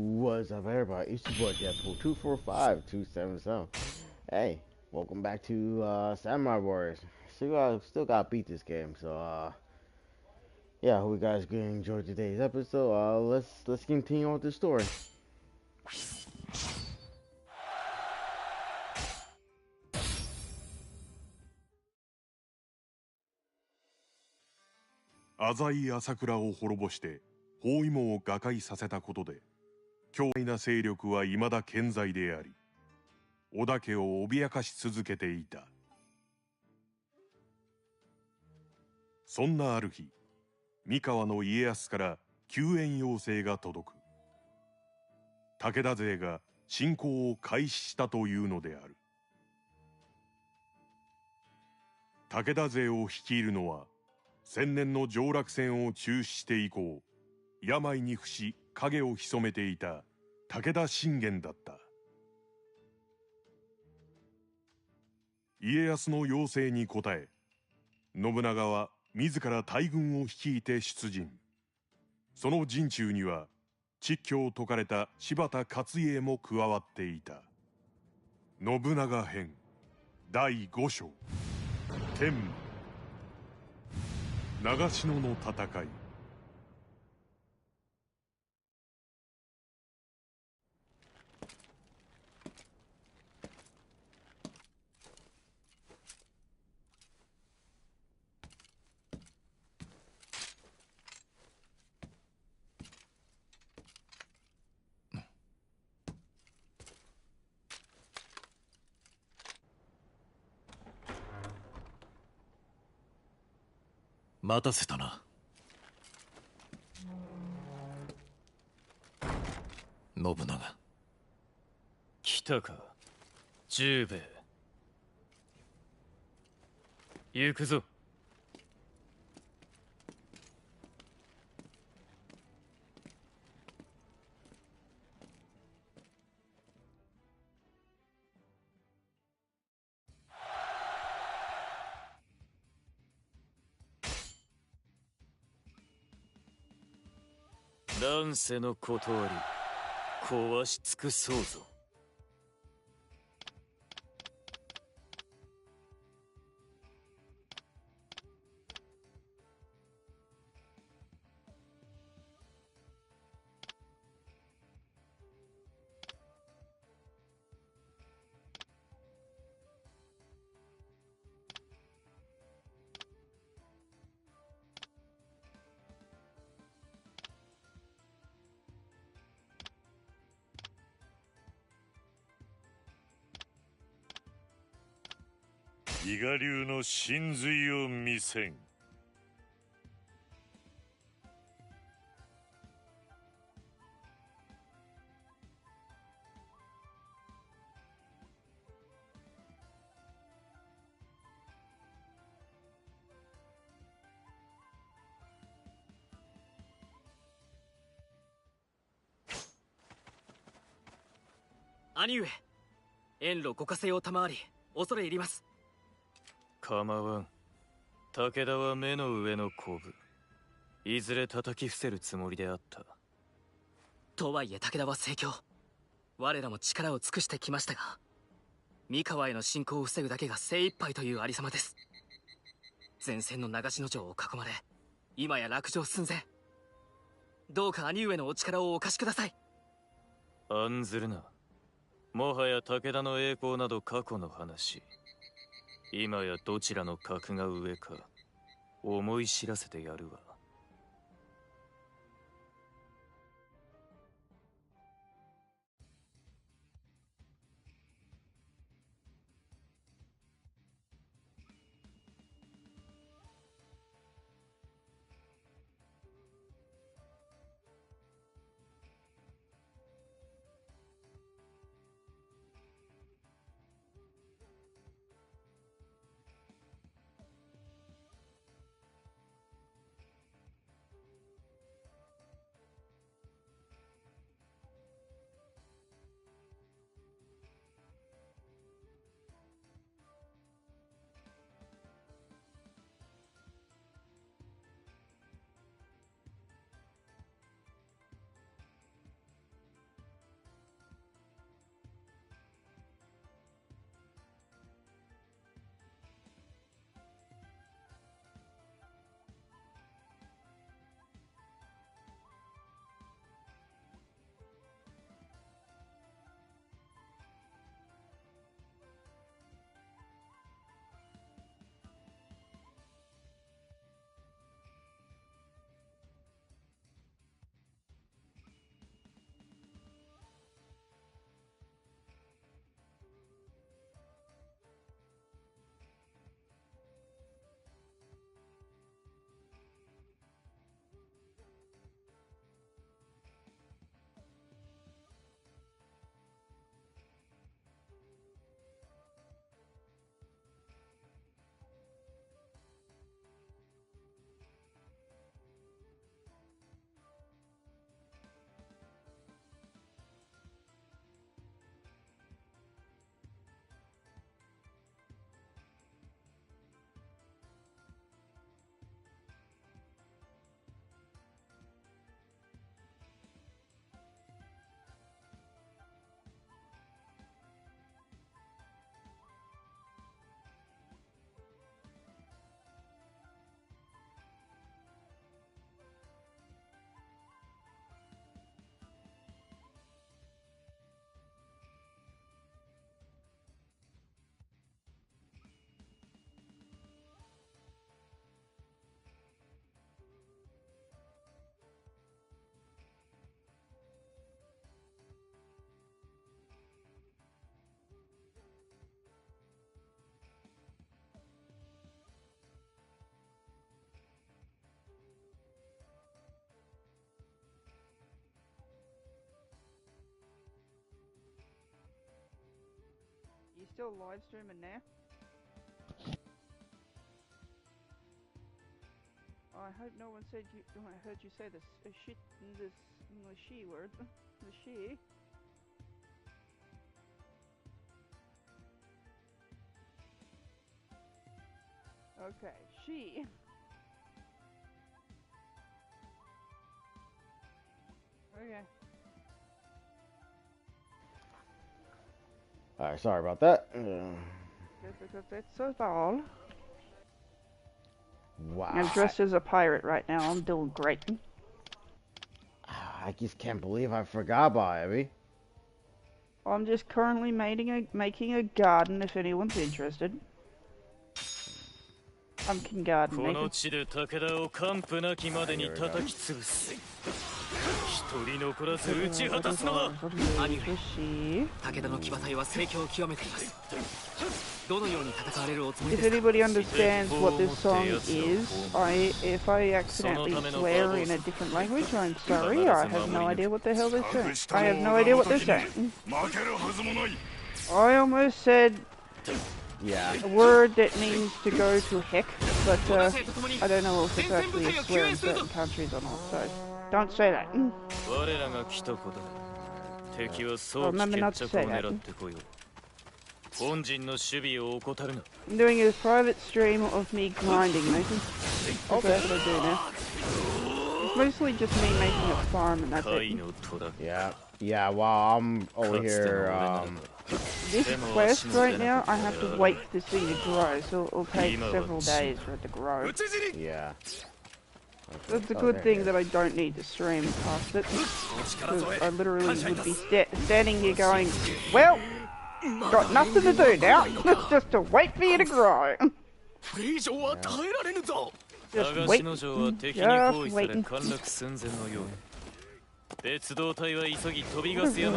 What's up, everybody? It's your boy Deadpool 245277. Hey, welcome back to Samurai Warriors. Still got to beat this game. So yeah, hope you guys gonna enjoy today's episode. Let's continue with the story.浅井朝倉を滅ぼして包囲網を瓦解させたことで強大な勢力は未だ健在であり、織田家を脅かし続けていた。そんなある日、三河の家康から救援要請が届く。武田勢が侵攻を開始したというのである。武田勢を率いるのは千年の上洛戦を中止して以降、病に伏し影を潜めていた武田信玄だった。家康の要請に応え、信長は自ら大軍を率いて出陣。その陣中には蟄居を解かれた柴田勝家も加わっていた。信長編第5章、天長篠の戦い。待たせたな。信長。来たか、十兵衛。行くぞ。乱世の断り、壊し尽くそうぞ。伊賀流の神髄を見せん。兄上、遠路ご加勢を賜り恐れ入ります。構わん。武田は目の上の子分。いずれ叩き伏せるつもりであった。とはいえ武田は盛況。我らも力を尽くしてきましたが、三河への侵攻を防ぐだけが精一杯というありさまです。前線の長篠城を囲まれ、今や落城寸前。どうか兄上のお力をお貸しください。案ずるな。もはや武田の栄光など過去の話。今やどちらの格が上か思い知らせてやるわ。still live streaming now? I hope no one said you. I heard you say this shit. The she word. The she. Okay, she. Okay. Alright, sorry about that. Because that's so ball. Wow. I'm dressed as a pirate right now. I'm doing great. I just can't believe I forgot about Abby. I'm just currently making a garden if anyone's interested. Pumpkin garden. この地で武田を完膚なきまでに叩き潰す。一人残らず打ち果たすのだ。兄上、武田の騎馬隊は盛況を極めています。どのように戦われるおつもり If ですか anybody understands what this song is, if I accidentally swear in a different language, I'm sorry. I have no idea what the hell they're saying. I have no idea what they're saying. I almost said a word that means to go to heck, but I don't know if it's actually a swear in certain countries or not, so don't say that. Remember not to say that. I'm doing a private stream of me grinding, Nathan. Okay. That's what I do now. It's mostly just me making a farm and that's it. Yeah, while I'm over here, This quest right now, I have to wait for this thing to grow, so it'll take several days for it to grow. Yeah. That's a good thing that I don't need to stream past it, because I literally would be standing here going, well, got nothing to do now, just to wait for you to grow. Just wait. Just waiting. I don't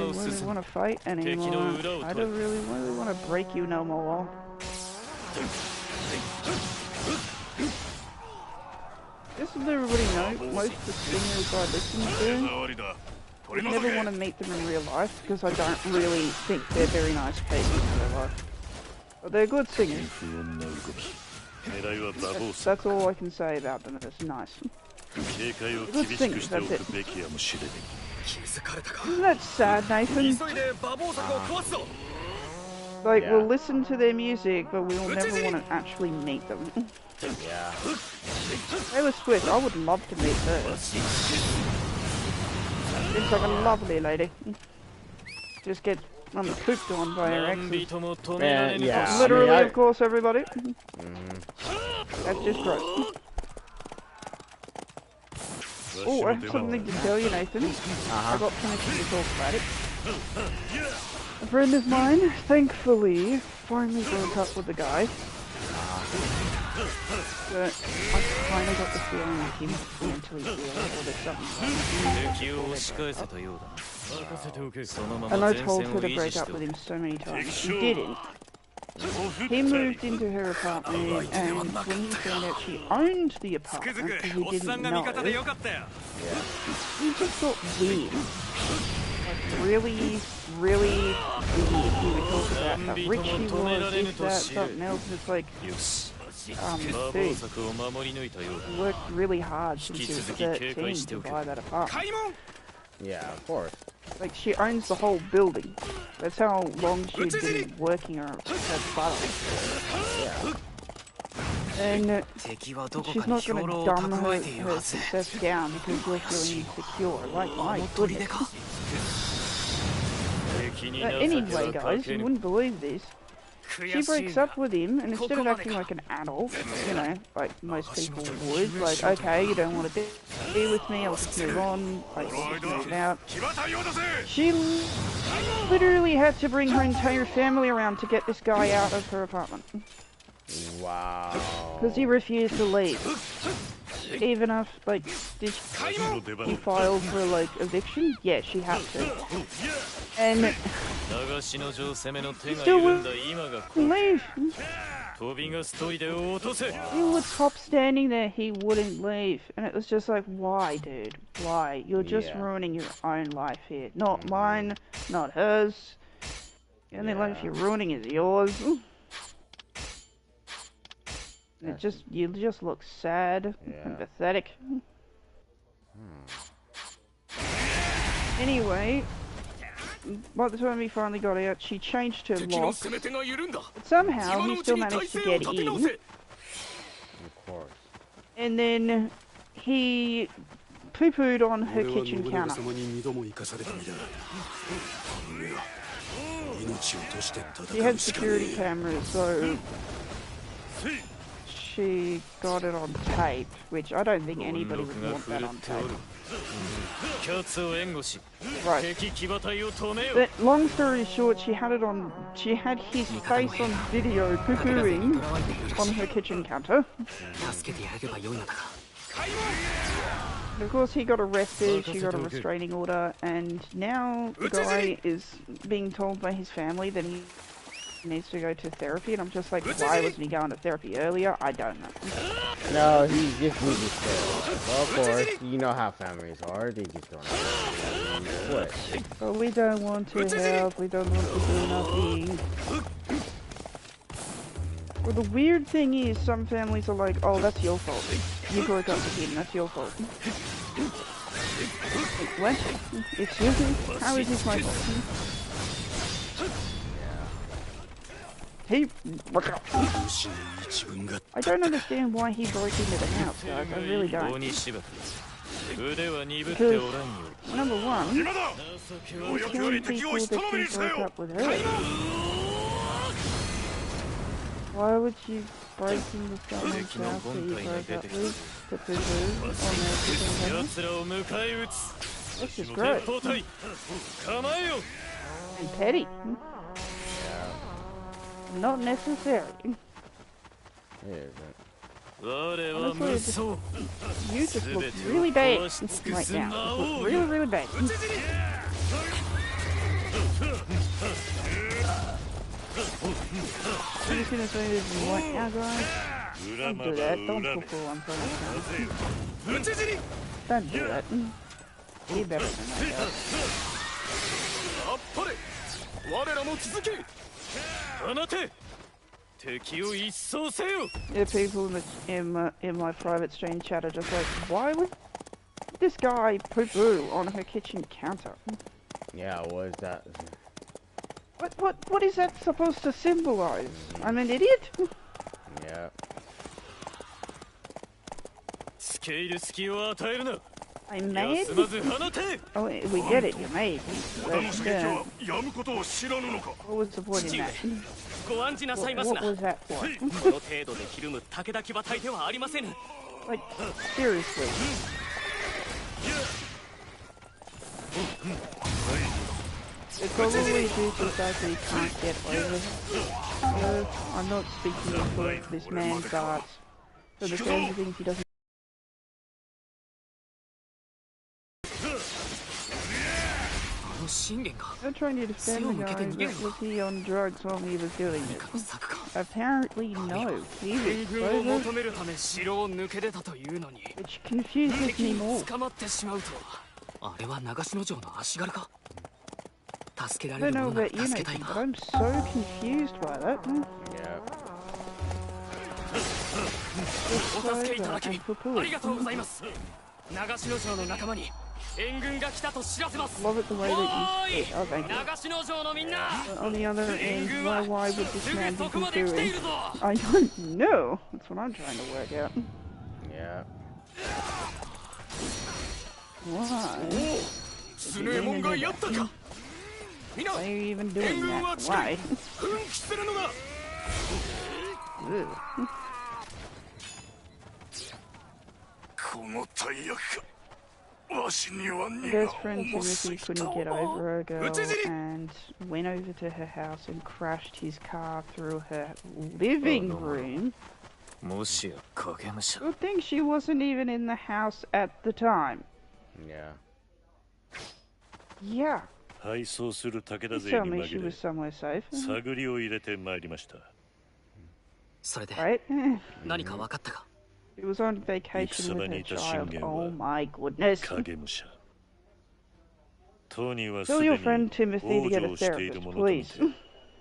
really want to fight anymore. I don't really want to break you no more. Just so everybody knows, most of the singers I listen to, I never want to meet them in real life because I don't really think they're very nice people in real life. But they're good singers. That's all I can say about them. It's nice. Good singers, that's it. Isn't that sad, Nathan? Like, we'll listen to their music, but we'll never want to actually meet them. Yeah. Taylor Swift, I would love to meet her. Seems like a lovely lady. Just get pooped on by her exes. Yeah, Literally, I mean, of course, everybody. That's just gross. Oh, I have something to tell you, Nathan. I got permission to talk about it. A friend of mine, thankfully, finally broke up with the guy. But I kind of got the feeling like he was mentally ill or there's something. And I told her to break up with him so many times. She didn't. He moved into her apartment, and when he found out she owned the apartment, because he didn't know, he just got weird. Like, really, really weird. He would talk about how rich he was, this, that, something else, and it's like, dude, he worked really hard since he was 13 to buy that apartment. Yeah, of course. Like, she owns the whole building. That's how long she'd been working her butt off. Yeah. And she's not going to dumb her success down because you're feeling insecure. Like, my goodness. Anyway, guys, you wouldn't believe this. She breaks up with him, and instead of acting like an adult, you know, like most people would, like, okay, you don't want to be with me, I'll just move on, like, I'll just move out. She literally had to bring her entire family around to get this guy out of her apartment. Wow. Because he refused to leave. Even if, like, did he file for, like, eviction? Yeah, she had to. And he still wouldn't leave. He was top standing there, he wouldn't leave. And it was just like, why, dude? Why? You're just ruining your own life here. Not mine, not hers. The only life you're ruining is yours. You just look sad and pathetic. Anyway, by the time he finally got out, she changed her lock. But somehow he still managed to get in. Of course. And then he poo-pooed on her kitchen counter. She had security cameras, so she got it on tape, which I don't think anybody would want that on tape. Right. But long story short, she had his face on video poo-pooing on her kitchen counter. And of course he got arrested, she got a restraining order, and now the guy is being told by his family that he needs to go to therapy, and I'm just like, why wasn't he going to therapy earlier? I don't know. No, he just needs therapy. Well, of course, you know how families are, they just don't know what. But we don't want to help, we don't want to do nothing. Well, the weird thing is, some families are like, oh, that's your fault. You broke up with him, that's your fault. What? Excuse me? How is this my fault? He... I don't understand why he broke into the house, guys. I really don't. Because, number one, he's killing people that he broke up with her. Why would you break into someone's house that you broke up with to poo-poo on their kitchen counter? This is gross. And petty. Not necessary. Honestly, you just look really bad right now. You look really, really bad. I'm just gonna say this right now, guys. Don't do that. Don't poo-poo on someone's house. Don't do that. Be better than that. Yeah, people in my private stream chat are just like, why would this guy poo-poo on her kitchen counter? Yeah, what is that? What is that supposed to symbolize? I'm an idiot? Yeah. I'm mad? Oh, we get it, you're mad. But, what was the point in that? What was that for? Like, seriously. It's probably due to the fact that he can't get over it. I'm not speaking for this man's art. So the kinds of things he doesn't. I'm trying to defend the guy, but was he on drugs while he was doing it? Apparently no. He was sober, which confuses me more. I don't know about you, Nathan, but I'm so confused by that. Yeah. Love it the way that you speak. Oh, thank you. On the other end, why would this man be doing? I don't know. That's what I'm trying to work out. Yeah. Why? Why are you even doing that? Why? Best friend Timothy couldn't get over her girl and went over to her house and crashed his car through her living room. Good thing she wasn't even in the house at the time. Yeah. Yeah. Please tell me she was somewhere safe. Right? She was on vacation with her child. Oh my goodness. Tell your friend Timothy to get a therapist, please.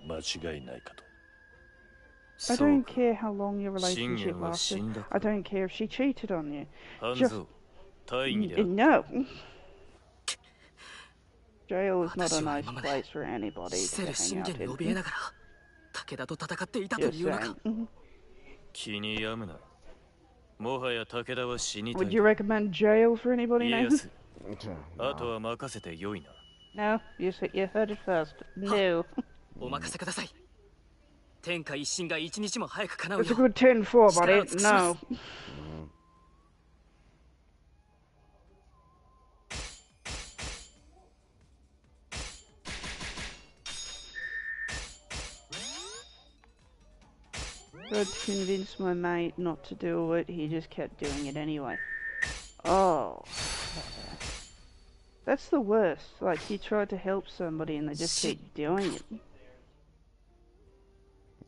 間違いないかと。 I don't care how long your relationship lasted. I don't care if she cheated on you. Just no. Jail is not a nice place for anybody to hang out in. Would you recommend jail for anybody now? No, you heard it first. No. It's a good 10-4, buddy. No. Tried to convince my mate not to do it, he just kept doing it anyway. Oh. That's the worst. Like, you tried to help somebody and they just keep doing it.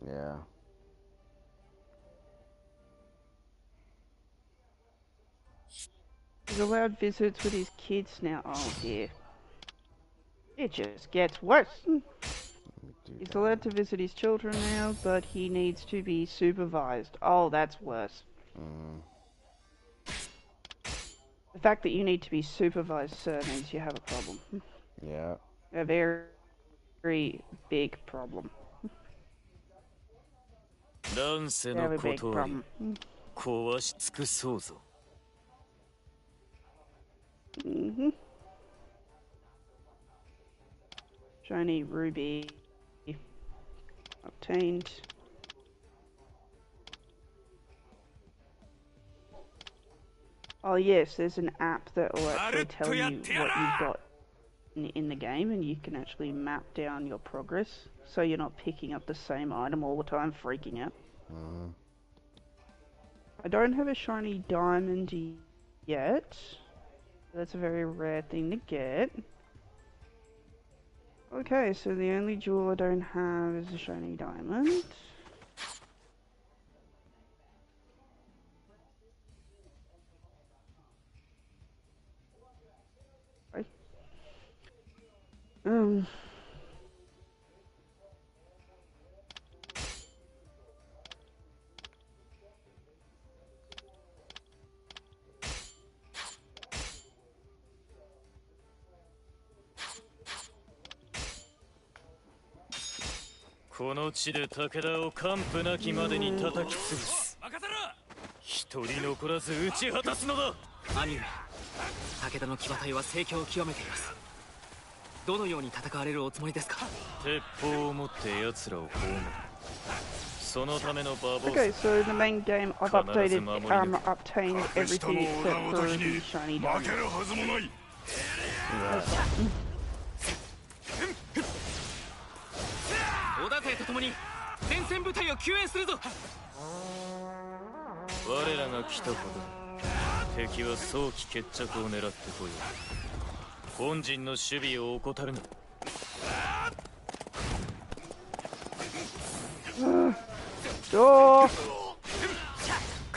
Yeah. He's allowed visits with his kids now. Oh dear. It just gets worse. He's allowed to visit his children now, but he needs to be supervised. Oh, that's worse. The fact that you need to be supervised, sir, means you have a problem. Yeah. A very, very big problem. Very big problem. Shiny ruby obtained. Oh yes, there's an app that will actually tell you what you've got in the game, and you can actually map down your progress, so you're not picking up the same item all the time, freaking out. I don't have a shiny diamond yet. That's a very rare thing to get. Okay, so the only jewel I don't have is a shiny diamond.この地で武田を完膚なきまでに叩き潰す。一人残らず打ち果たすのだ。兄上、武田の騎馬隊は盛況を極めています。どのように戦われるおつもりですか？鉄砲を持って奴らを葬る。そのための馬防。Okay, so the main game I've obtained everything except for the shiny diamond. 織田勢と共に前線部隊を救援するぞ。我らが来たことで敵は早期決着を狙ってこよう。本陣の守備を怠るな。甲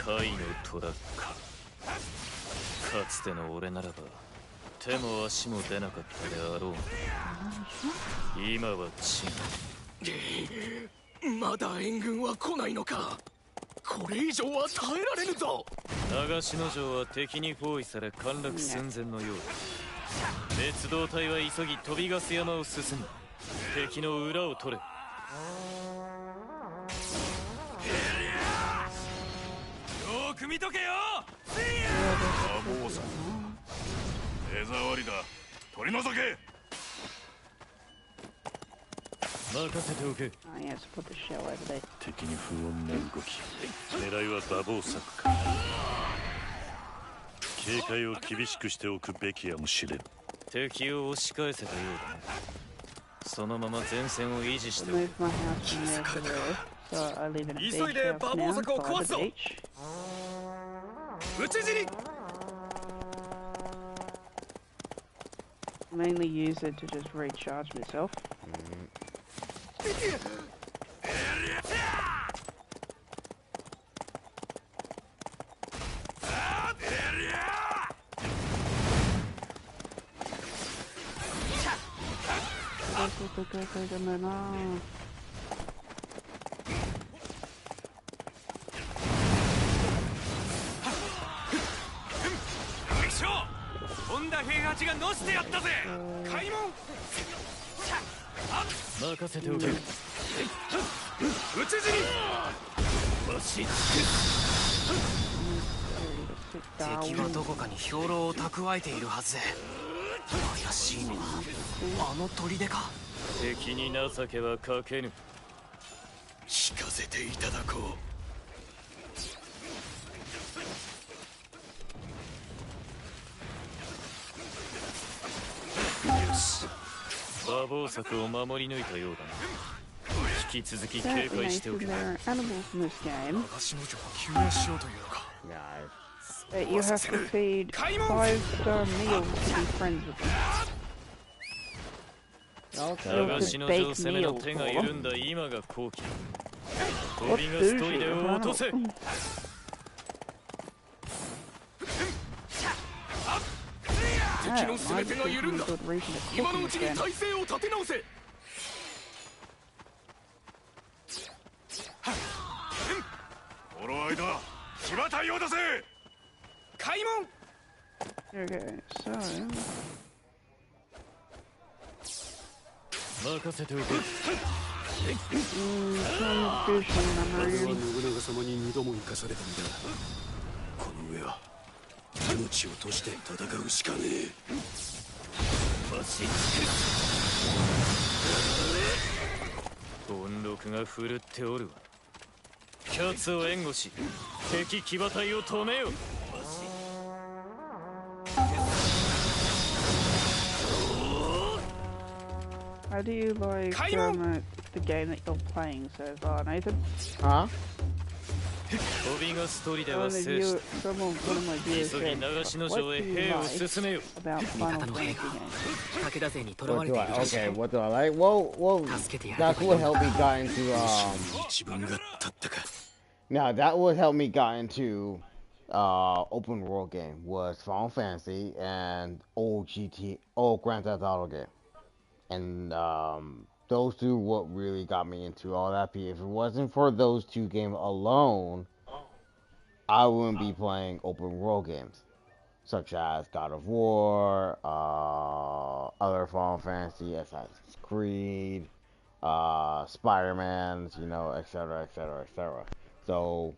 斐の虎か。かつての俺ならば手も足も出なかったであろう。今は違う。まだ援軍は来ないのか。これ以上は耐えられぬぞ。長篠城は敵に包囲され陥落寸前のようだ。別動隊は急ぎ飛びガス山を進む。敵の裏を取れ。よく見とけよ。坊さん、手触りだ。取り除け。任せておけ。敵に不穏な動き。狙いは馬防柵か。警戒を厳しくしておくべきやもしれん。敵を押し返せたようだね。そのまま前線を維持しておく。急いで馬防柵を壊すぞ。討ち死に。Mainly use it to just recharge myself. 本田平八がのしてやったぜ開門任せておけ討ち死にわし敵はどこかに兵糧を蓄えているはず。怪しいのはあの砦か。敵に情けはかけぬ。聞かせていただこう。よし馬防柵を守り抜いたようだな。引き続き警戒しておけ。 There are animals in this game 私の女を救援しようというのか。 that you have to feed 5-star meals to be friends with them. 流しの女攻めの手が緩んだ今が好機。飛びがストイレを落とせ。敵の全てが緩んだ。今のうちに体勢を立て直せ。この間騎馬隊を出せ。開門。 Okay, so 任せておけ。 some vision memory. 信長様に二度も生かされたんだ。この上は命を賭して戦うしかねえ。わし本禄が振るっておるわ。キャツを援護し敵騎馬隊を止めよ。 How do you like the game that you're playing so far, Nathan? Huh? 飛びがストリで One は of 制し my viewers 急ぎ said, 流しの what 城 do へ you 兵を like 進めよ。 about 味 Final 方の兵 Fantasy が games? 武田勢に囚わ What れ do てい I? るらしい。 Okay, what do I like? Well, 助けてやれ that's ばよ what い。 helped me got into一番が立ったか。 Now that would help me got into open world game was Final Fantasy and old Grand Theft Auto game, and those two what really got me into all that. If it wasn't for those two games alone, I wouldn't be playing open world games such as God of War, other Final Fantasy, Assassin's Creed, Spider-Man, you know, etc., etc., etc. So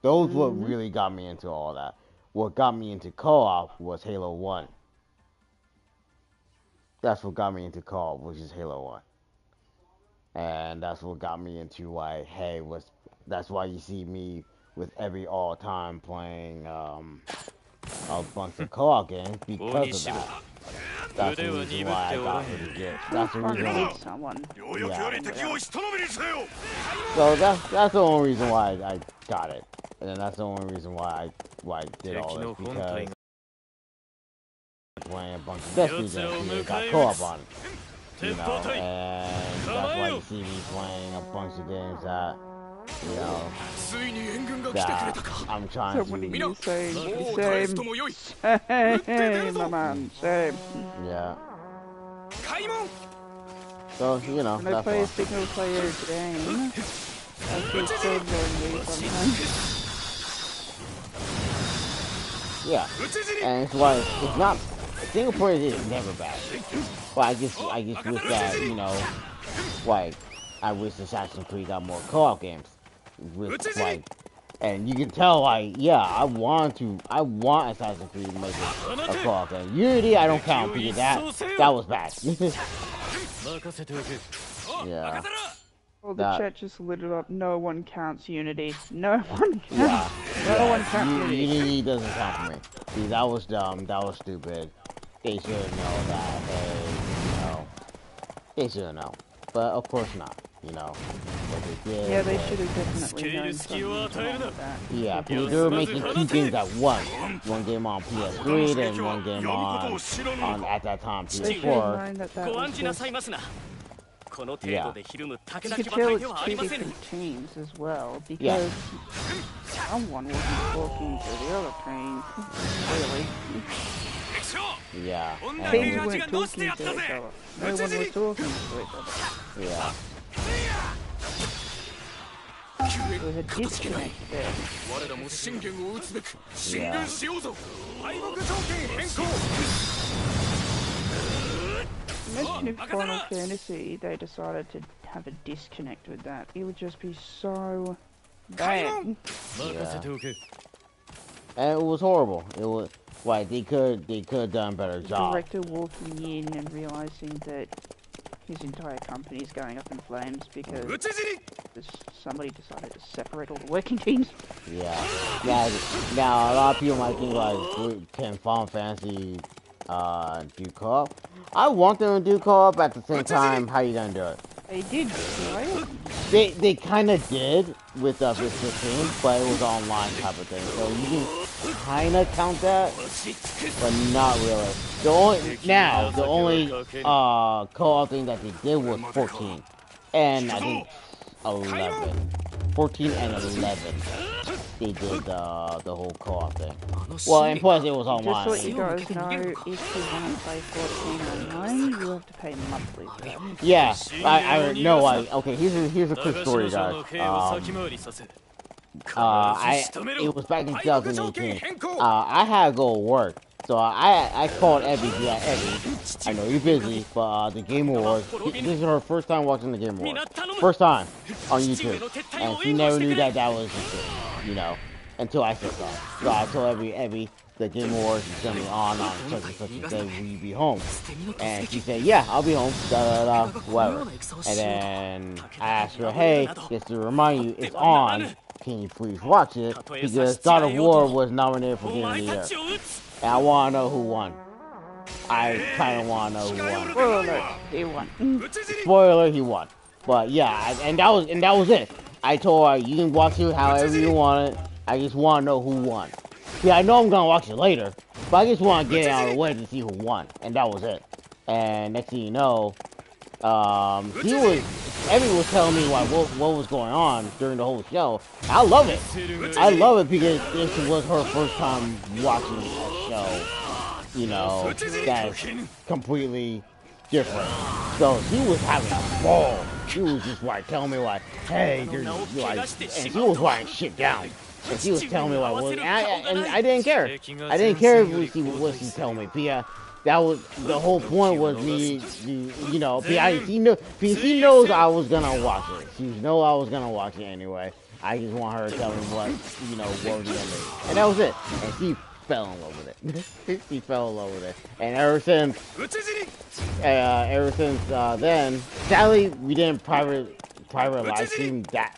those what really got me into all that. What got me into co-op was Halo 1. That's what got me into co-op, which is Halo 1. And that's what got me into why, hey, that's why you see me with every all-time playing a bunch of co-op games because of that. That's the reason why I got really good. That's the reason why. Someone. So that's the only reason why I got it, and then that's the only reason why I did all this because playing a bunch of Destiny games, it got co-op on it, you know, and that's why you see me playing a bunch of games that, you know, that I'm trying Somebody to. you same, my man, same. Yeah. So you know, When I that's play a why. single player game, I keep still going away sometimes. Yeah, and it's why it's not single player is never bad. But I just wish that, you know, like I wish Assassin's Creed got more co-op games. With like, and you can tell like, yeah, I want Assassin's Creed to make it a co-op game. Unity I don't count because that was bad. Yeah. Well, the chat just lit it up. No one counts Unity. No one counts. Yeah. No one counts Unity. Unity doesn't count for me. See, that was dumb. That was stupid. They should know that. Hey, you know, they should know. But of course not. You know, what they did. Yeah, they should have definitely known something wrong with that. Yeah, because they were making two games at once. One game on PS3 and one game on at that time They should have PS4. known that that ご was 案じな just... さいますな。この程度でひるむ武 You 田 could 騎 tell 馬隊 it's ではあ two りません。 different teams as well, Yeah. because someone wasn't talking to the other team, really. Yeah, Teams and, weren't talking to each other. No one was talking to each other. yeah. There was a disconnect there. 我らも信玄を討つべく進 Yeah. 軍しようぞ。敗北条件変更。Imagine if Final Fantasy they decided to have a disconnect with that. It would just be so bad. Yeah. And it was horrible. It was like they could have done a better The job. director walking in and realizing that his entire company is going up in flames because somebody decided to separate all the working teams. Yeah. Now a lot of people might think like, can Final Fantasy do co-op? I want them to do co-op. At the same time, how you gonna do it? They did, right? They kind of did with 15, but it was an online type of thing. So you can kind of count that, but not really. The only co-op thing that they did was 14, and I think 11. 14 and 11. They did the whole co-op thing. Well, and plus it was online. Just so you guys know, if you want to play 14 online, you have to pay monthly for that. Yeah, I know. Okay, here's a quick story, guys. It was back in 2018. I had to go to work, so I called Evie. Yeah, Evie, I know you're busy, but the Game Awards. This is her first time watching the Game Awards. First time on YouTube, and she never knew that was the thing, you know, until I said so. So I told Evie, the Game Awards is gonna be on such and such a day. Will you be home? And she said, yeah, I'll be home. Whatever. And then I asked her, hey, just to remind you, it's on. Can you please watch it? Because God of War was nominated for Game of the Year. And I want to know who won. I kind of want to know who won. Spoiler, he won. Spoiler, he won. But yeah, and that was it. I told her, you can watch it however you want it. I just want to know who won. Yeah, I know I'm going to watch it later, but I just want to get it out of the way to see who won. And that was it. And next thing you know, Evie was telling me like what was going on during the whole show. I love it. I love it because this was her first time watching a show, you know, that's completely different. So she was having a ball. She was just like telling me like, hey, there's like, and she was writing shit down. And she was telling me like, well, and I didn't care. I didn't care what she told me. But yeah, that was the whole point was me, you know, because she knows I was gonna watch it. She knows I was gonna watch it anyway. I just want her to tell me what, you know, what was the end of it. And that was it. And she fell in love with it. She fell in love with it. And ever since then, sadly, we didn't private live stream that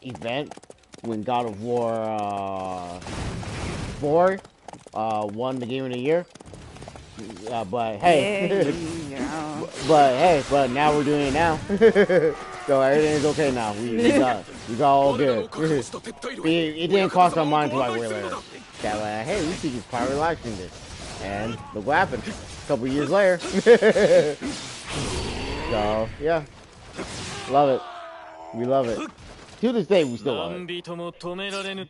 event when God of War 4 won the Game of the Year. But hey, but now we're doing it now. So everything's okay now. We got all good. It didn't cost our mind to like way later. That like, hey, we should just private live stream this. And look what happened. A couple years later. So yeah, love it. We love it. To this day, we still love it.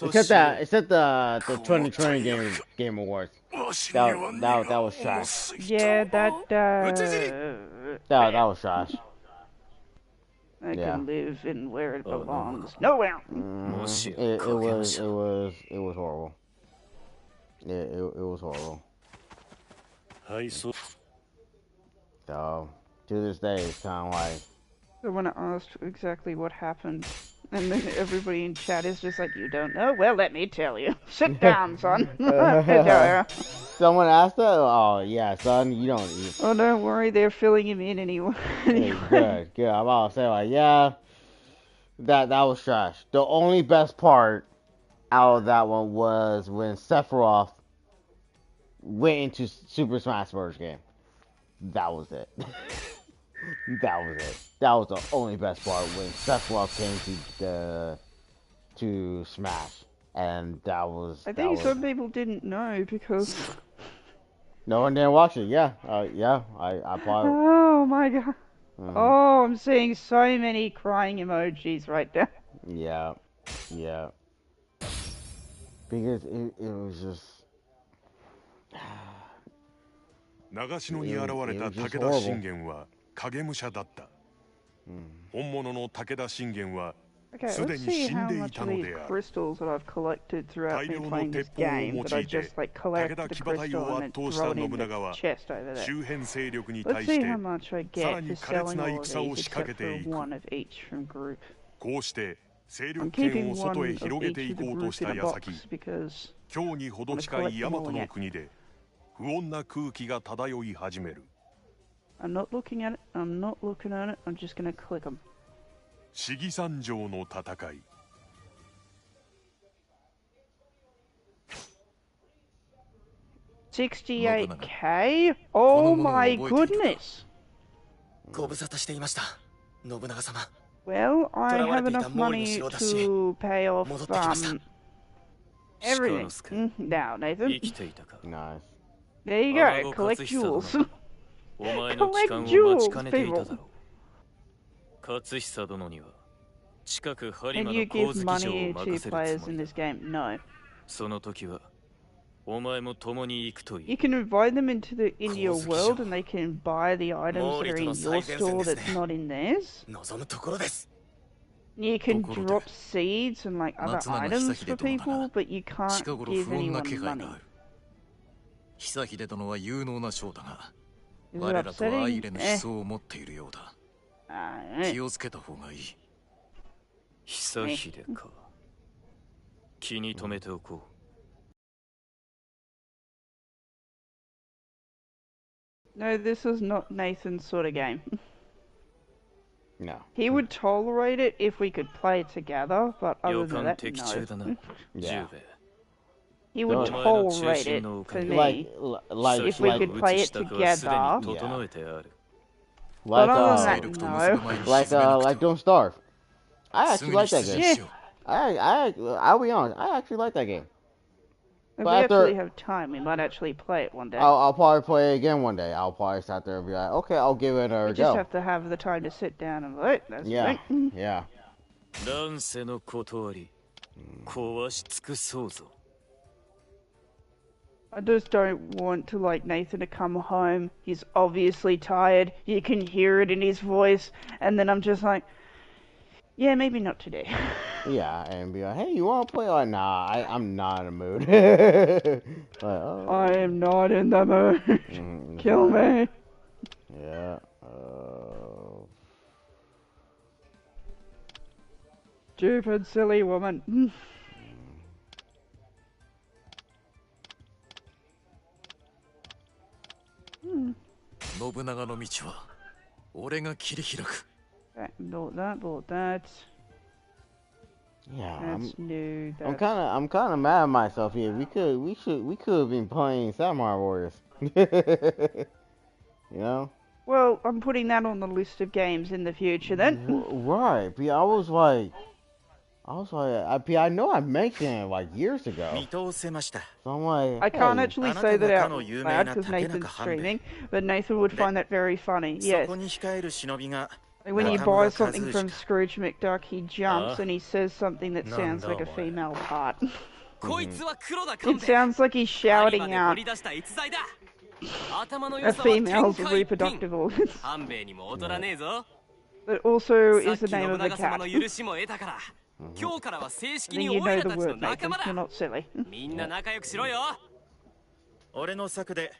Except the 2020 Game Awards. That was trash. Yeah, that was trash. I can live in where it belongs. Nowhere. It was horrible. It was horrible. So to this day, it's kind of like. So when I asked exactly what happened, and then everybody in chat is just like, you don't know? Well, let me tell you. Sit down, son. Someone asked that? Oh, yeah, son, you don't eat. Oh, don't worry, they're filling him in anyway. Good. I'm about to say, like, yeah, that was trash. The only best part out of that one was when Sephiroth went into Super Smash Bros. Game. That was it. That was it. That was the only best part when Sephiroth came to Smash, and that was. I think some people didn't know because. No one didn't watch it. Yeah, I probably. Oh my god. Oh, I'm seeing so many crying emojis right now. Yeah. Because it was just. 長篠に現れた武田信玄は影武者だった。本物の武田信玄は Okay, すで let's に see 死ん how でい much た of の these である。 crystals that I've collected throughout 大 me 量の playing 鉄 this 砲を game 用 that I いて just like 武 collect 田 the 騎馬隊 crystal を and 圧 then 倒した throw it 信 in 長は the chest over there. 周辺勢力に Let's 対 see して how much I さら get に for 苛烈 selling な all of 戦を these 仕掛 except けて for いく。 one of each from group. こうして勢 I'm 力圏 keeping を one 外へ of 広げて each い of the こうと group した in a 矢先 box because 京にほど近い大和の国で不穏な空気が漂い始める。 I'm not looking at it, I'm not looking at it, I'm just gonna click them. 市議山城の戦い。 68k? Oh my goodness! ご無沙汰していました信長様 Well, I have enough money to pay off everything. Now, Nathan. 生きていたか。 Nice. There you go. Collect jewels. お前の帰還を待ちかねていただろう。勝久殿には近く播 Can 磨 you の give 光月城を money 任 to せる players つも in り this だ。 game? No. その時はお前も共に行くとい You い。 can invite them into your world and they can buy the items that are in your store that's not in theirs. 望むところです You can drop seeds and like other items for people, but you can't 近頃 give 不穏な anyone 気配 money. がある久秀殿は有能な将だが Is 我 it らとは相 upsetting? 入れぬ思想を持っているようだ Alright. 気をつけた方がいい 久秀か。気に留めておこう。 No, this is not Nathan's sort of game. No. He would tolerate it if we could play it together, but 予 other than 感 that, 的中だな。 no. 十 Yeah. 兵衛。 He would No. tolerate it for me. If we could play it together. 整えてある。 But Like other than that, no. like Don't Starve. I す actually ぐに like that 出 game. 陣しよう I'll be honest. I actually like that game. If But we after- actually have time, we might actually play it one day. I'll probably play it again one day. I'll probably sit there and be like, okay, I'll give it We a just go. have to have the time to sit down and vote. That's Yeah, right. yeah. 乱世の断り、壊し尽くそうぞ。 I just don't want to like Nathan to come home. He's obviously tired. You can hear it in his voice, and then I'm just like, yeah, maybe not today. Yeah, and be like, hey, you want to play? Like, nah, I'm not in the mood. Like, oh, I am not in the mood. Kill me. yeah. Stupid, silly woman. 信長の道は俺が切り開く Bought that, bought that. Yeah, That's new. I'm That's... kind of mad at myself here. We could have been playing Samurai Warriors. You know? Well, I'm putting that on the list of games in the future then. Right. But I was like, I know I mentioned it like years ago. 見通せました So I'm like, I can't hey, actually say that out loud because Nathan's streaming, but Nathan would find that very funny. そ Yes. こに控える忍びが Like when you 中村 buy something 和 from 義 Scrooge McDuck, he jumps and he says something that sounds like a Nanda, female part. こいつは黒田 It 勘兵衛 sounds like he's 有馬 shouting で掘 out り出した逸材だ頭の a 良さは天 female's 下一品 reproductive organs. 勘兵衛にも劣らねえぞ That also さっ is き the 信 name of the 長様 cat. の許しも得たから今日からは正式 Then に you お前 know ら the たちの word, 仲 Nathan. 間 You're だ not silly. みんな仲良くしろよ俺の策で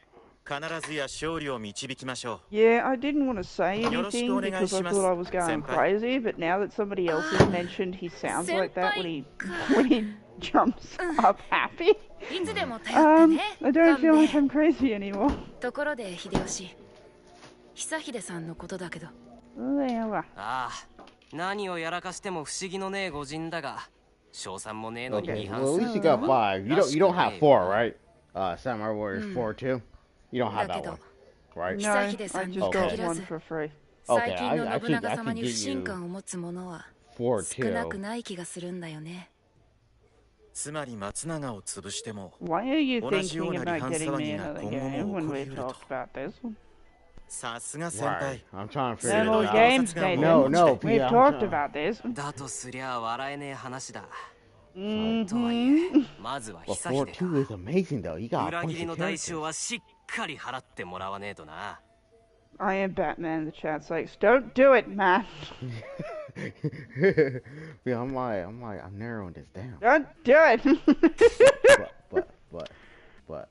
必ずや勝利を導きましょ Yeah, I didn't want to say よろし anything くお願い because し I ます thought I was going 先輩 crazy, but now that somebody else has mentioned he sounds like that when he jumps up happy, いつでも頼ってね I don't feel 勘 like 兵衛 I'm crazy anymore. ところで秀吉久秀さんのことだけど There. ああ何をやらかしても不思議のねえ御人だが賞賛もねえのに Okay, 違反 well, す at る least you got 5. You don't have 4, right? Samurai Warriors 4 too. You don't have that one, right? No, I 久秀さんに just 限 got ら one ず for free. 最近 Okay, の I 信長 could 様に get 不信 you 感を持つ者は 4 少なく too. ない気がするんだよねうつまり松永を潰しても Why are you 同じよう thinking な about 離反 getting 騒 me ぎが another 今後 game も when 起こり we've うると talked about this? さすが先 Right. 輩 I'm trying to figure Same old this out. games, Nathan. Nathan. No, We've Pia, I'm talked trying- about this. だとすりゃ笑えねえ話だ Mhm. とはいえまずは But 久 4 秀 2 is amazing though. You got a 裏 bunch 切り of の代 characters. 償はしっかり払ってもらわねえとな I am Batman. The chat likes, don't do it, man. Yeah, I'm narrowing this down. Don't do it. But.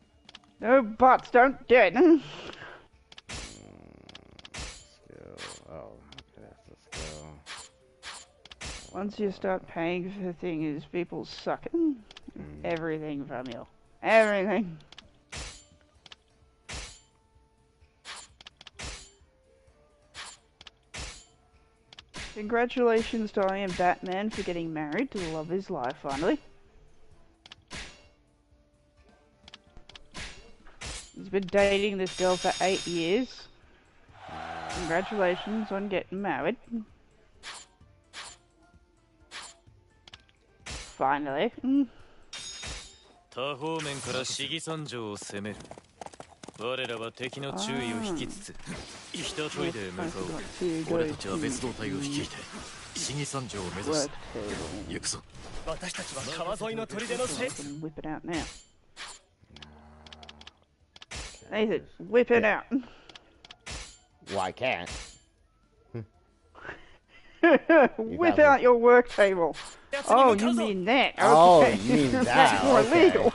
No buts, don't do it. Skill. Oh, okay, that's a skill. Once you start paying for things, people suck everything from you. Everything. Congratulations to I Am Batman for getting married to the love of his life, finally. He's been dating this girl for 8 years. Congratulations on getting married. Finally. 多方面から市議山城を攻める。我らは敵の注意を引きつつ、北トイで向かおう。俺たちは別動隊を率いて市議山城を目指す。行くぞ。私たちは川沿いの砦のせい。Whip it out now. Nathan, whip it out. Well, I can't. Whip out your work table. Oh, you mean that? Okay. Oh, you mean that? That's more Okay. illegal.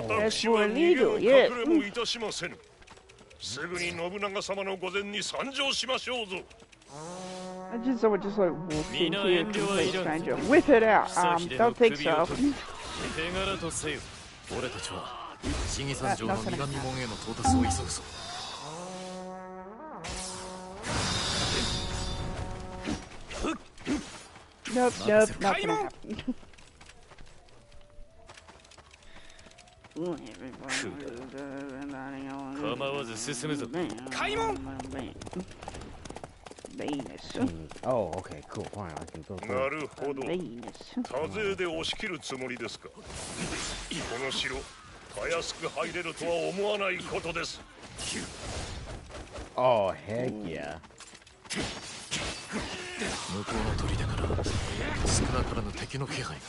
That's more illegal, yeah. すぐに信長様の御前に参上しましょうぞ。 I just someone just like walked in here, complete stranger. Whip it out. Don't think so. 手柄とせよ。俺たちは市議山城の南門への到達を急ぐぞ。Nope, nope, not gonna happen. Ooh, 構わず進むぞ。開門。 Oh, okay, cool, fine, I can go な through. るほど。多勢で押し切るつもりですか。この城、たやすく入れるとは思わないことです。 Oh, heck yeah. 向こうの砦から少なからぬ敵の気配が。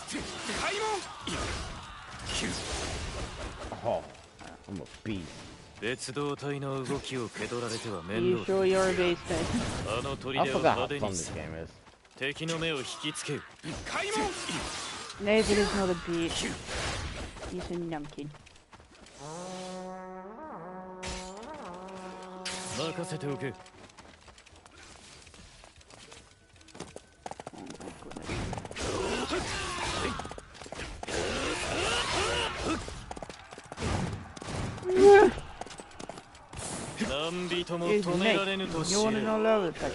Oh, I'm a beast. 別動隊の動きを受け取られては You 面倒。 sure you're a beast, man? あの砦 I を forgot 派 how 手 fun に this す game is. 敵の目を引きつける。 Nathan is not a beast. He's a numpkin. 任せておけ。 何人も He's 止められぬと知れ。 yawning all over the place.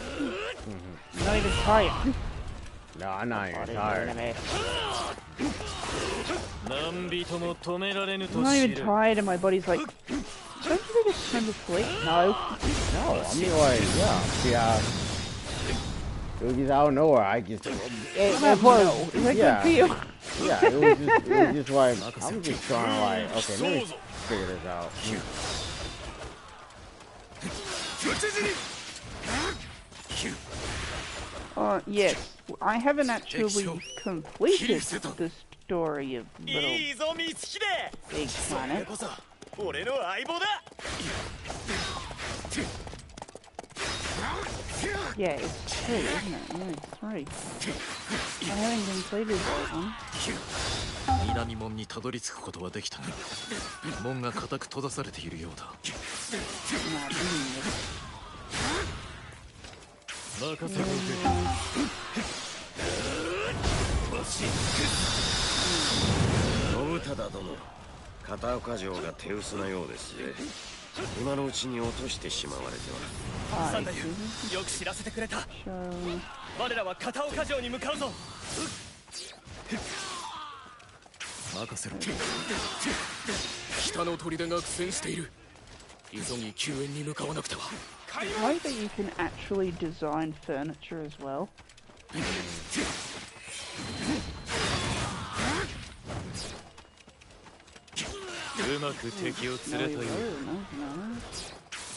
Not even tired. No, I'm not even tired. 何人も止められぬと I'm not 知 even れ。 tired, and my body's like, don't you think it's time to sleep? No. No, I mean, like, yeah. It was just out of nowhere. I just. Whoa, is that Yeah. good for you? Yeah, it was just like, I'm just trying to, like, okay, let me figure this out. Yes. I haven't actually completed the story of Little いいぞ光秀。 Big それ Planet. こそ俺の相棒だ。 Yeah, it's 3, isn't it? Yeah, it's 3. I haven't completed that one. 南門にたどり着くことはできたが、門が固く閉ざされているようだ。 Not doing it. 任せておけ。 信忠殿、片岡城が手薄なようですね。今のうちに落としてしまわれては。三太夫、よく知らせてくれた。 So, 我らは片岡城に向かうぞ。任せろ。北の砦が苦戦している。急ぎ救援に向かわなくては。 I like that you can actually design furniture as well. うまく敵を連れたよう。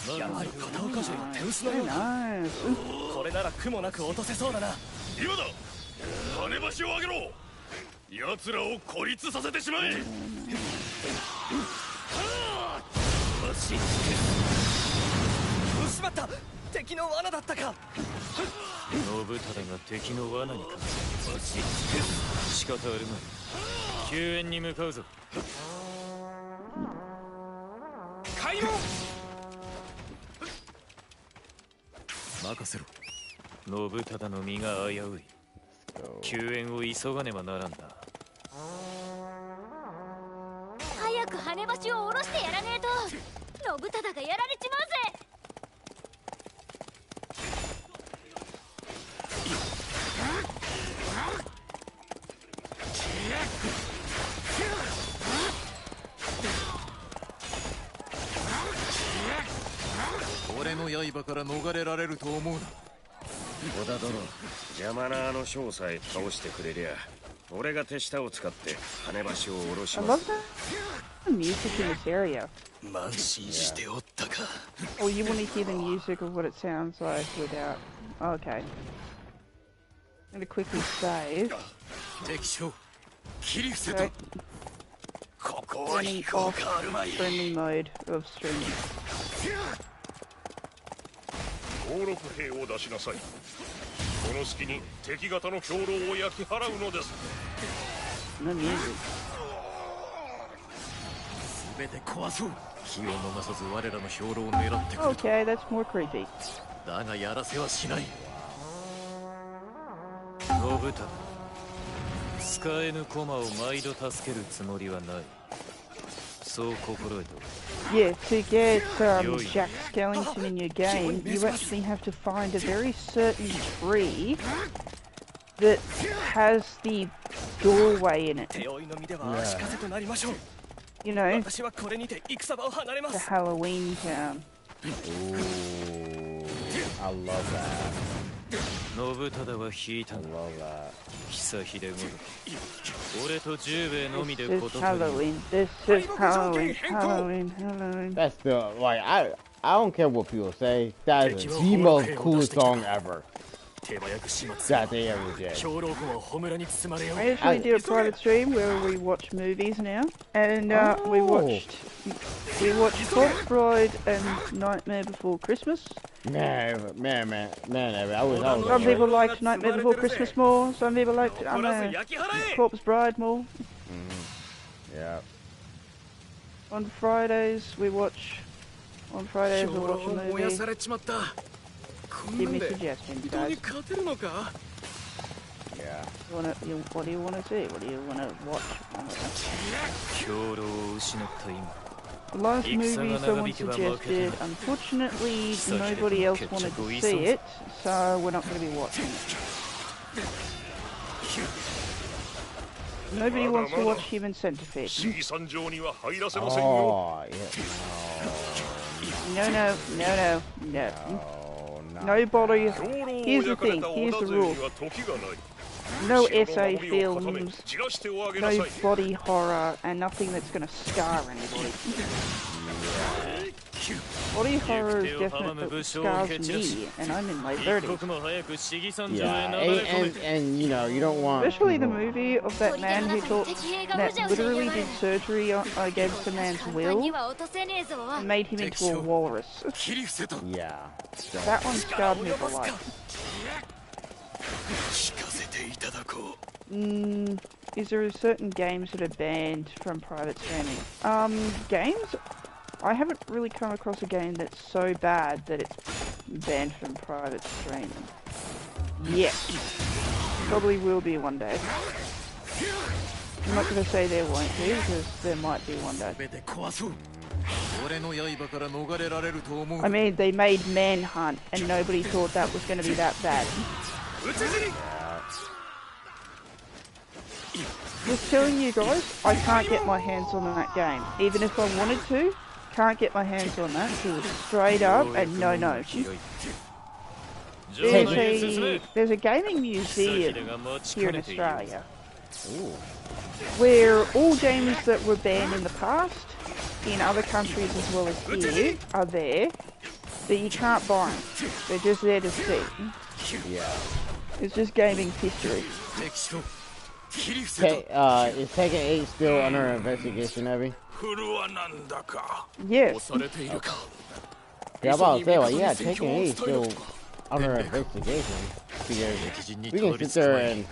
No, やはり片岡城の手薄の no. ようだ。 Nice. これなら苦もなく落とせそうだな。今だ。金橋を上げろ。奴らを孤立させてしまえ。しまった。敵の罠だったか。信忠が敵の罠にかかった。仕方あるまい。救援に向かうぞ。開門。任せろ。信忠の身が危うい。救援を急がねばならんな。早く羽橋を下ろしてやらねえと信忠がやられちまうぜ。俺の刃から逃れられると思うな。織田殿、邪魔なあの将さえ倒してくれりゃ俺が手下を使って羽橋を下ろし I ま love す。 the music in this area. 慢心しておったか。 Or you want to hear the music of what it sounds like without... Okay. I'm gonna quickly save. 敵将切り伏せ So, と。ここは turning 飛行 off があるまい。 friendly mode of streaming. 登録兵を出しなさい。この隙に敵方の兵糧を焼き払うのです。 No music. 全て壊そう。気を逃さず我らの兵糧を狙ってくれと。 Okay, that's more creepy. だがやらせはしない。信忠、使えぬ駒を毎度助けるつもりはない。そう心得ておる。 Yeah, to get Jack Skellington in your game, you actually have to find a very certain tree that has the doorway in it. You know, the Halloween town. Ooh, I love that. 信忠は引いた I が love that. 久秀ごとき俺と十兵衛のみで This こ is ととり Halloween. This is Halloween. Halloween. Halloween. That's still like I don't care what people say. That is the most coolest song ever that they ever did. I actually did a private stream where we watch movies now, and we watched Corpse Bride and Nightmare Before Christmas. Man, I was Some people liked Nightmare Before Christmas more. Some people liked Corpse Bride more. Yeah. On Fridays we watch. On Fridays we watch a movie. Give me suggestions, guys. Yeah. What do you want to see? What do you want to watch? 兵糧を失った今 The last movie someone suggested, unfortunately nobody else wanted to see it, so we're not going to be watching it. Nobody wants to watch Human Centipede. 市議山上には入らせませんよ。 Oh, yeah. No. No. Nobody. 兵糧を Here's the 焼かれ thing. た Here's 織 the 田勢 rule. には時がない。 No 城の SA 守りを固め films, 散らしておあげなさ no い。 body horror, and nothing that's going to scar anybody. Body horror is definitely scars me, and I'm in my 30s. 刻も早く市議山上へ Yeah, 流れ込め and you know you don't want. Especially the movie of that man who that literally did surgery against a man's will には落とせねえぞ。 and made him into a walrus. Yeah. That one scarred me for life. 聞かせていただこう。 Is there certain games that are banned from private streaming? Games? I haven't really come across a game that's so bad that it's banned from private streaming. Yet. Probably will be one day. I'm not going to say there won't be, because there might be one day. 全て壊そう。俺の刃から逃れられると思う。 I mean, they made Manhunt, and nobody thought that was going to be that bad. Just telling you guys, I can't get my hands on that game. Even if I wanted to, can't get my hands on that. It was straight up and no. There's a gaming museum here in Australia where all games that were banned in the past, in other countries as well as here, are there, but you can't buy them. They're just there to see. Yeah. It's just gaming history. Is Tekken 8 still under investigation, Abby? Yes. Yeah, I'm about to say, like, yeah, Tekken 8 is still under investigation. Because we can sit there and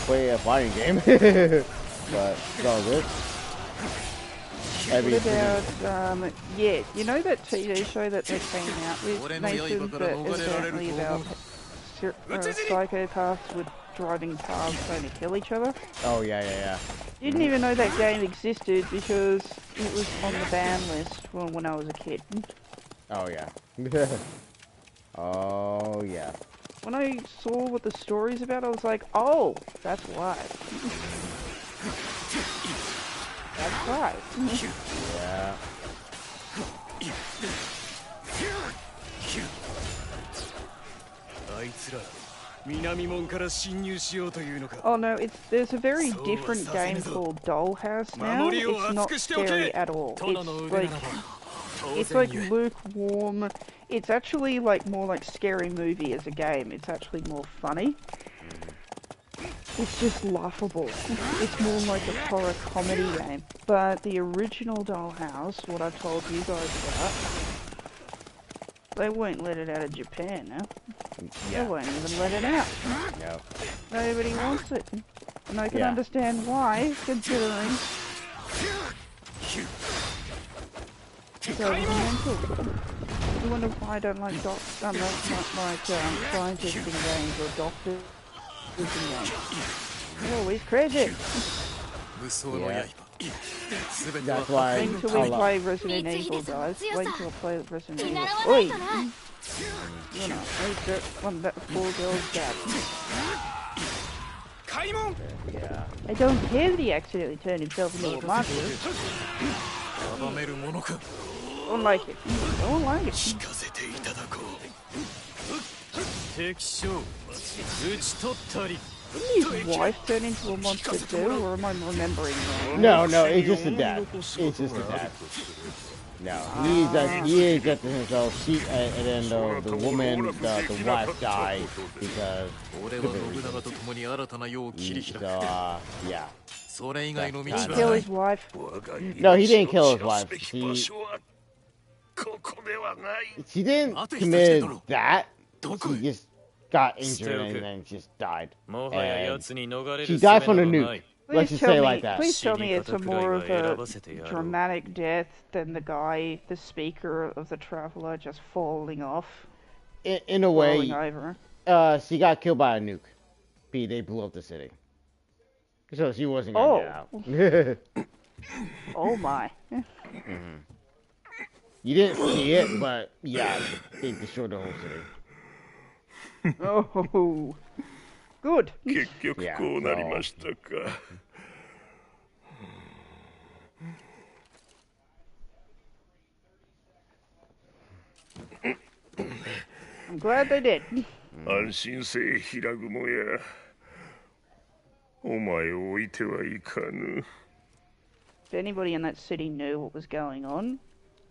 play a fighting game. But it's all good. What about, yeah, you know that TV show that they came out with, Nathan, that is apparently about psychopaths with driving cars trying to kill each other? Oh, yeah. Didn't even know that game existed because it was on the ban list when I was a kid. Oh, yeah. Oh, yeah. When I saw what the story's about, I was like, oh, that's why. That's right. Yeah. Oh no, there's a very different game called Dollhouse now. It's not scary at all. It's like lukewarm. It's actually like more like Scary Movie as a game. It's actually more funny. It's just laughable. It's more like a horror comedy game. But the original Dollhouse, what I told you guys about, they won't let it out of Japan now. Yeah. They won't even let it out. No. Nobody wants it. And I can understand why, considering it's mental. You wonder why I don't like scientists in games or doctors in games. They're always crazy. Yeah. That's why Wait until we play Resident Evil, guys. Wait until I play Resident Evil. Oi! You know, that poor girl's dad. Yeah. I don't care that he accidentally turned himself into a monster. Don't like it. Don't like it. Didn't his wife turn into a monster too, or am I remembering wrong? No, it's just a dad. It's just a dad. No, he is just himself. And then the woman, the wife died because. Yeah. Did he kill his wife? No, he didn't kill his wife. She didn't commit that. She just got injured and then just died. And she died from the nuke. Let's just say it like that. Please tell me it's more of a dramatic death than the guy, the speaker of the Traveler, just falling off. In a way, over. She got killed by a nuke. They blew up the city. So she wasn't gonna get out. Oh my. You didn't see it, but yeah, they destroyed the whole city. Oh, good. I'm glad they did. 安心せえ平雲や。お前を置いてはいかぬ。 If anybody in that city knew what was going on,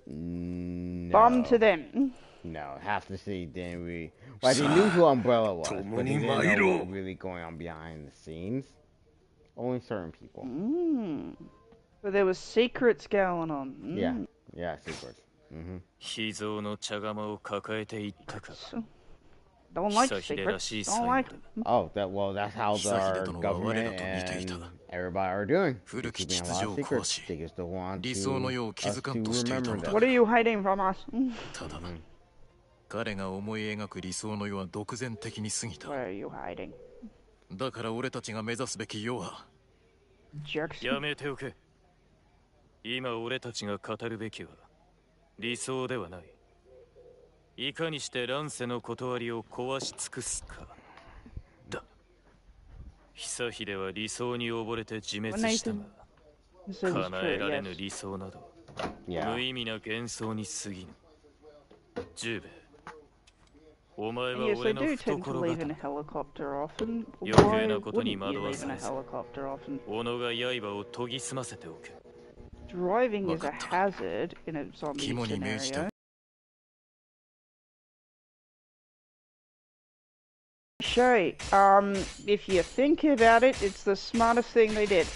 no. bomb to them. No, half the city didn't really. Well, they knew who Umbrella was, but they didn't know what was really going on behind the scenes. Only certain people. But there was secrets going on. Yeah, secrets. Don't like secrets. Don't like them. Oh, that's how our government and everybody are doing. They're keeping a lot of secrets. They just don't want us to remember them. What are you hiding from us? Where are you hiding? Jerks. やめておけ。今俺たちが語るべきは理想ではない。いかにして乱世の断りを壊し尽くすかだ。久秀は理想に溺れて自滅したが、叶えられぬ理想など無意味な幻想に過ぎぬ。十兵衛。 Yes, I do tend to leave in a helicopter often. Why wouldn't you leave in a helicopter often? Driving is a hazard in a zombie scenario. Shay, if you think about it, it's the smartest thing they did.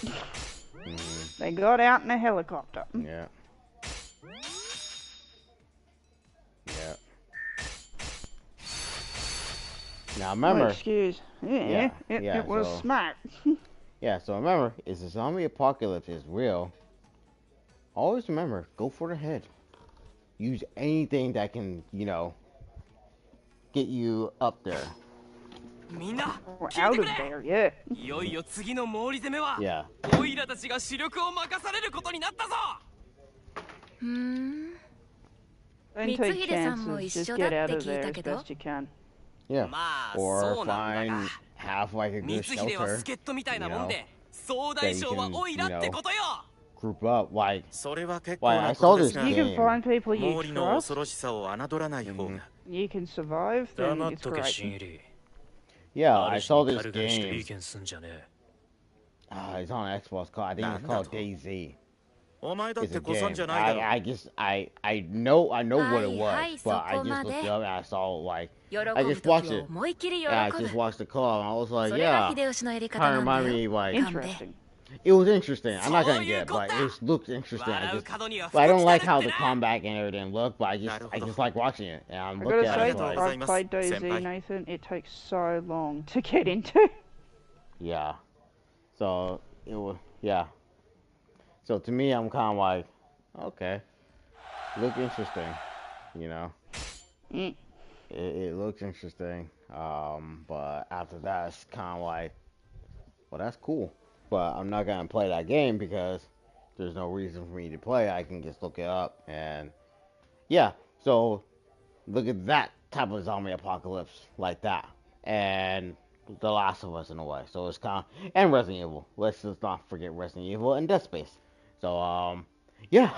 They got out in a helicopter. Yeah. Now No remember, excuse. Yeah, it was so, smart. yeah. So remember, if the zombie apocalypse is real, always remember, go for the head. Use anything that can, get you up there. Or out of there, yeah. いよいよ次の毛利攻めは Yeah. オイラたちが主力を任されることになったぞ。Don't take chances, just get out of there as best you can. Yeah. まあ Or そうなんだ find が have like a good 光秀は shelter. 助っ人みたいなもん you know, で総大将は that you can, オイラってことよ。 Group up like それは結構 why な I こ saw とで this すが You can game. find people you 毛利の trust, 恐ろしさを侮らない方が you can survive, then 黙っ it's とけ新 great. 入り。 Yeah, I 主 saw に this 軽々して意 game. 見すんじゃねえ。 It's on Xbox called I think it's called DayZ. お前だっ It's て a 子さん game. じゃないだろ I just I know what it was, Hi, but I just そこまで。 looked it up and I saw like 喜 I ぶ just watched 時を it. 思いっきり喜 Yeah, I ぶ just watched the call and I was like, それが yeah. 秀吉のやり Kind 方 of なんだ reminded よ me like Interesting. it was interesting. I'm not gonna get it, but it looked interesting. But I don't like how the combat and everything looked, but I just like watching it. And I'm I looking gotta at say, it like, I've played DayZ, Senpai. Nathan. It takes so long to get into. yeah. So it was yeah. So to me, I'm kind of like, okay, look interesting, you know. Mm. It looks interesting. But after that, it's kind of like, well, that's cool. But I'm not gonna play that game because there's no reason for me to play. I can just look it up and yeah. So look at that type of zombie apocalypse like that, and The Last of Us in a way. So it's kind of and Resident Evil. Let's just not forget Resident Evil and Dead Space. So yeah,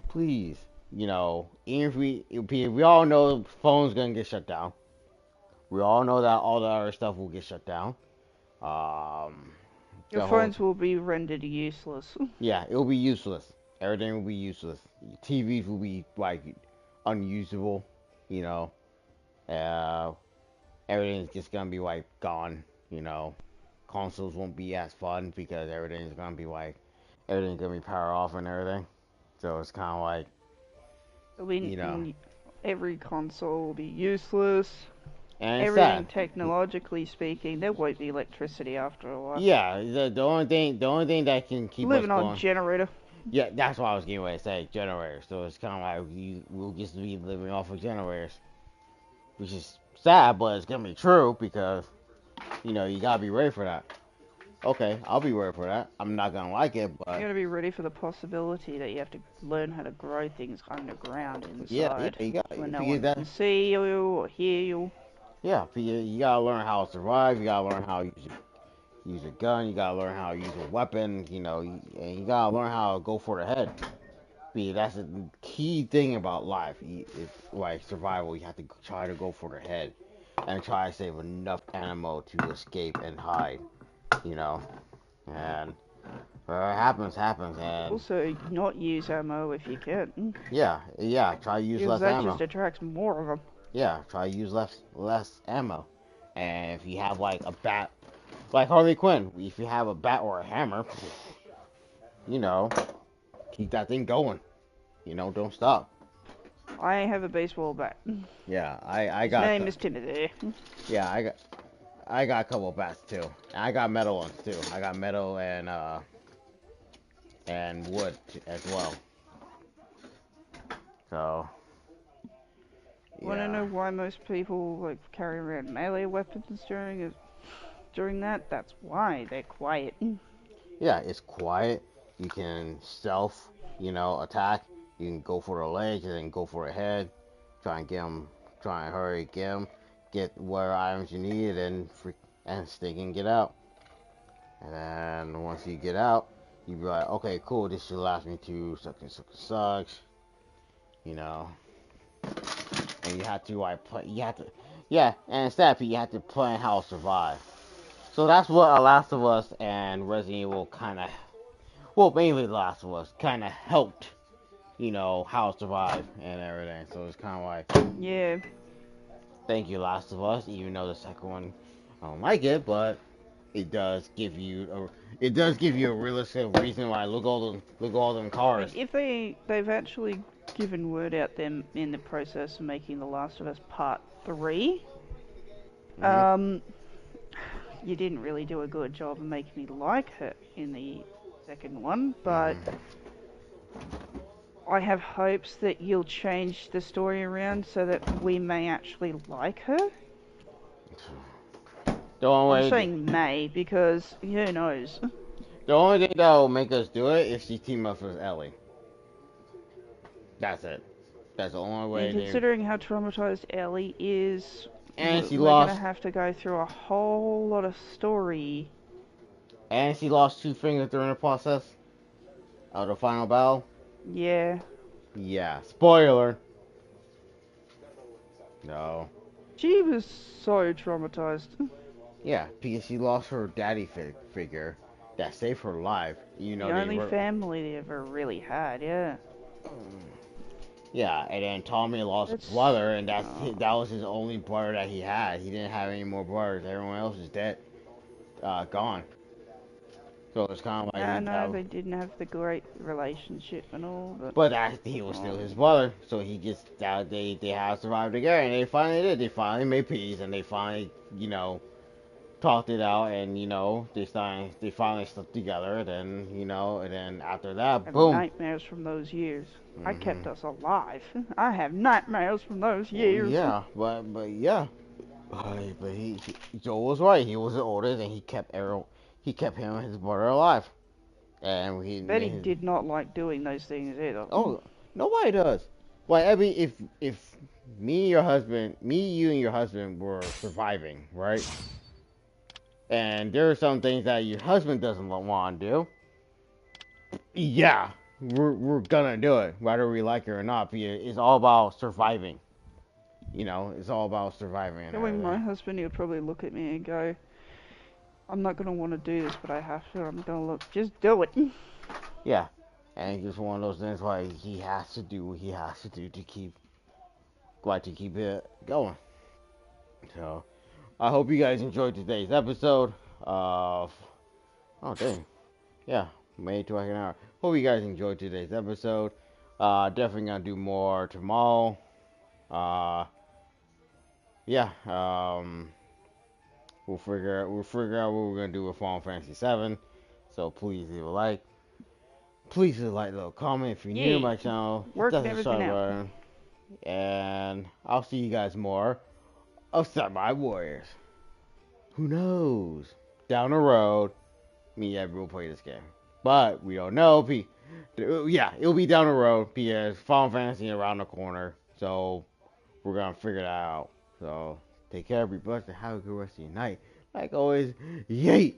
please, even if we all know the phone's gonna get shut down. We all know that all the other stuff will get shut down. Your the whole- phones will be rendered useless. Yeah, it will be useless. Everything will be useless. TVs will be like unusable. Everything's just gonna be like gone. Consoles won't be as fun because everything's gonna be power off and everything. So it's kind of like, Every console will be useless. and it's Everything sad. technologically speaking, there won't be electricity after a while. Yeah, the only thing that can keep Living us on going. generator. Yeah, that's what I was getting ready to say. Generators. So it's kind of like we'll just be living off of generators, which is sad, but it's gonna be true because you gotta be ready for that. Okay, I'll be ready for that. I'm not gonna like it, You but gotta be ready for the possibility that you have to learn how to grow things underground inside. yeah, you got when no you one that. can see you or hear you. Yeah, you gotta learn how to survive. You gotta learn how to use a gun. You gotta learn how to use a weapon. And you gotta learn how to go for the head. That's a key thing about life. It's like survival. You have to try to go for the head and try to save enough ammo to escape and hide. And whatever happens. And Also, not use ammo if you can. yeah. Try to use Because less that ammo. just attracts more of them. Yeah, try to use less ammo. And if you have like a bat, like Harley Quinn, if you have a bat or a hammer, keep that thing going. Don't stop. I have a baseball bat. Yeah, I His got. name is Timothy. Yeah, I got a couple of bats too. And I got metal ones too. I got metal and wood as well. So. Want to know why most people carry around melee weapons during that? That's why they're quiet. Yeah, it's quiet. You can stealth, attack. You can go for the legs and then go for the head. Try and hurry, get whatever items you need, and stick and get out. And then once you get out, you be like, okay, cool, this should last me to sucks. And you have to and instead you have to plan how to survive. So that's what The Last of Us and Resident Evil mainly The Last of Us kind of helped, how to survive and everything. So it's kind of like, Yeah. thank you, Last of Us, even though the second one, I don't like it, but it does give you a realistic reason why look all them cars. If they've actually given word out them in the process of making The Last of Us Part 3, You didn't really do a good job of making me like her in the second one, but I have hopes that you'll change the story around so that we may actually like her. I'm saying may because who knows. The only thing that will make us do it is she team up with Ellie. That's it. That's the only way. And considering how traumatized Ellie is, and we're gonna have to go through a whole lot of story. And she lost 2 fingers during the process of the final battle. Yeah. Yeah. Spoiler. No. She was so traumatized. Yeah, because she lost her daddy figure that saved her life. You know, the only family they ever really had, yeah. Yeah, and then Tommy lost his brother, and that was his only brother that he had. He didn't have any more brothers. Everyone else is dead, gone. So it's kind of like I know they didn't have the great relationship and all, but he was still his brother. So he gets that they have survived together, and they finally did. They finally made peace, and they finally talked it out, and they finally stuck together. Then and then after that, boom. Nightmares from those years. I kept us alive. I have nightmares from those years. Yeah, but yeah, but he Joel was right. He was the oldest, and he kept him and his brother alive. And Betty did not like doing those things either. Oh, nobody does. Like, I mean, if you and your husband were surviving, right? And there are some things that your husband doesn't want to do. Yeah, we're gonna do it, whether we like it or not. Because it's all about surviving. It's all about surviving. Knowing my husband, he would probably look at me and go, "I'm not gonna want to do this, but I have to. I'm gonna look. Just do it." Yeah, and it's just one of those things why he has to do what he has to do to keep it going. So, I hope you guys enjoyed today's episode of. Oh dang, yeah, made it to like an hour. Hope you guys enjoyed today's episode. Definitely gonna do more tomorrow. Yeah. We'll figure out what we're gonna do with Final Fantasy 7. So please leave a like. Please leave a little comment if you're new to my channel. Working everything out. And I'll see you guys more of Samurai Warriors. Who knows? Down the road, me and Ed will play this game. But we don't know. Yeah, it'll be down the road because Final Fantasy around the corner. So we're gonna figure that out. So take care, be blessed, and have a good rest of your night. Like always, yeet!